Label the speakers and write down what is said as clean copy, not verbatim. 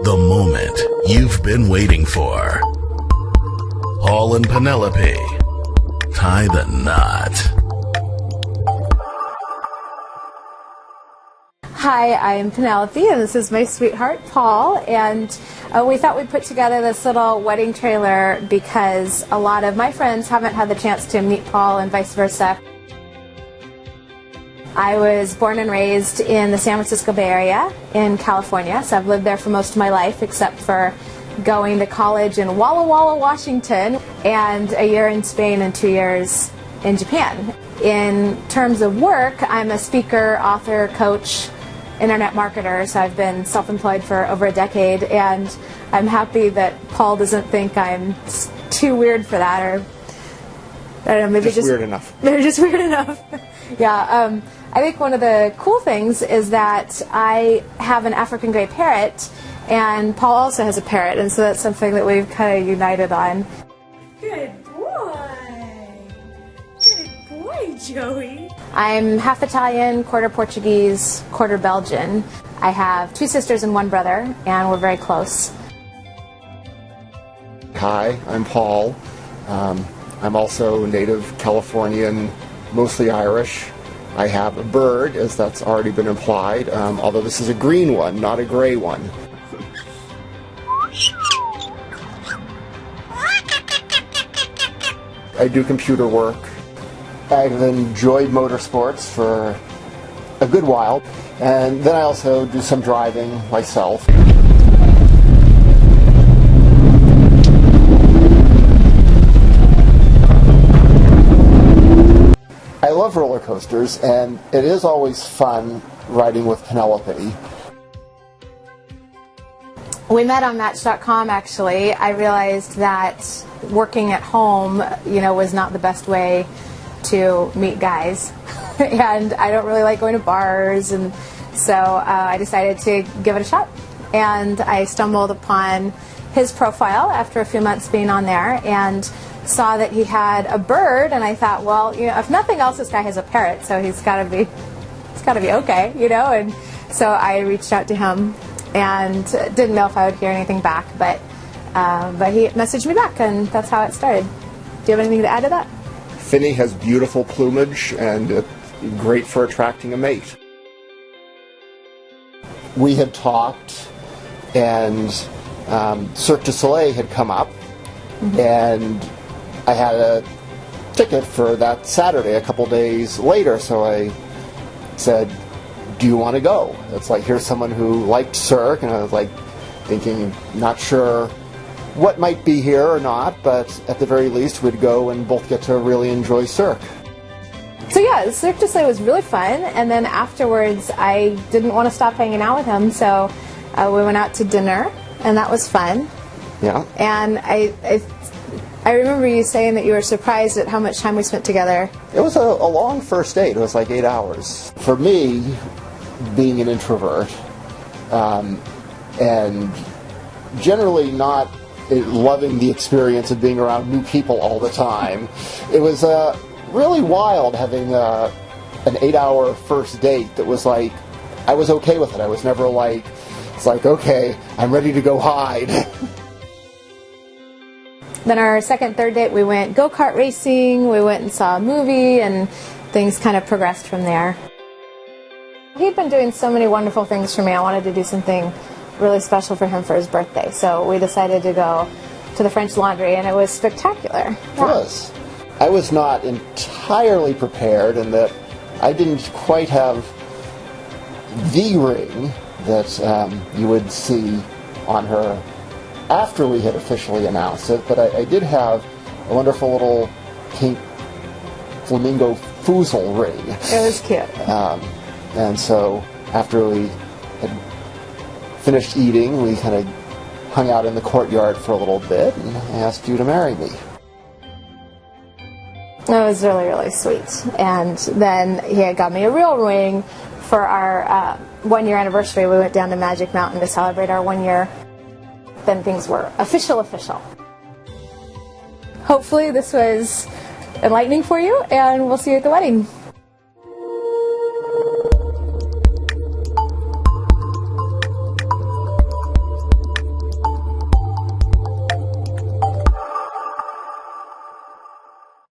Speaker 1: The moment you've been waiting for. Paul and Penelope, tie the knot.
Speaker 2: Hi, I'm Penelope, and this is my sweetheart, Paul, and we thought we'd put together this little wedding trailer because a lot of my friends haven't had the chance to meet Paul and vice versa. I was born and raised in the San Francisco Bay Area in California, so I've lived there for most of my life except for going to college in Walla Walla, Washington, and a year in Spain and 2 years in Japan. In terms of work, I'm a speaker, author, coach, internet marketer, so I've been self-employed for over a decade, and I'm happy that Paul doesn't think I'm too weird for that, or I don't know, maybe just
Speaker 3: weird enough.
Speaker 2: Maybe just weird enough. Yeah, I think one of the cool things is that I have an African gray parrot, and Paul also has a parrot, and so that's something that we've kind of united on.
Speaker 4: Good boy. Good boy, Joey.
Speaker 2: I'm half Italian, quarter Portuguese, quarter Belgian. I have 2 sisters and 1 brother, and we're very close.
Speaker 3: Hi, I'm Paul. I'm also native Californian, mostly Irish. I have a bird, as that's already been implied, although this is a green one, not a gray one. I do computer work. I've enjoyed motorsports for a good while, and then I also do some driving myself. I love roller coasters, and it is always fun riding with Penelope.
Speaker 2: We met on Match.com, actually. I realized that working at home, was not the best way to meet guys. And I don't really like going to bars, and so I decided to give it a shot. And I stumbled upon his profile after a few months being on there, and saw that he had a bird, and I thought, well, if nothing else, this guy has a parrot, so he's got to be okay, and so I reached out to him and didn't know if I would hear anything back, but he messaged me back, and that's how it started. Do you have anything to add to that?
Speaker 3: Finny has beautiful plumage and great for attracting a mate. We had talked, and Cirque du Soleil had come up, and I had a ticket for that Saturday a couple days later, so I said, do you want to go? It's like, here's someone who liked Cirque, and I was like thinking, not sure what might be here or not, but at the very least we'd go and both get to really enjoy Cirque.
Speaker 2: So yeah, Cirque du Soleil was really fun, and then afterwards I didn't want to stop hanging out with him, so we went out to dinner, and that was fun.
Speaker 3: Yeah.
Speaker 2: And I remember you saying that you were surprised at how much time we spent together.
Speaker 3: It was a long first date. It was like 8 hours. For me, being an introvert, and generally not loving the experience of being around new people all the time, it was really wild having an 8-hour first date that was like, I was okay with it. I was never like, it's like, okay, I'm ready to go hide.
Speaker 2: Then our second, third date, we went go-kart racing, we went and saw a movie, and things kind of progressed from there. He'd been doing so many wonderful things for me. I wanted to do something really special for him for his birthday, so we decided to go to the French Laundry, and it was spectacular.
Speaker 3: It was. I was not entirely prepared in that I didn't quite have the ring that you would see on her after we had officially announced it, but I did have a wonderful little pink flamingo foozle ring.
Speaker 2: It was cute.
Speaker 3: And so after we had finished eating, we kind of hung out in the courtyard for a little bit, and I asked you to marry me.
Speaker 2: It was really, really sweet. And then he had got me a real ring for our 1-year anniversary. We went down to Magic Mountain to celebrate our 1 year. Then things were official. Hopefully this was enlightening for you, and we'll see you at the wedding.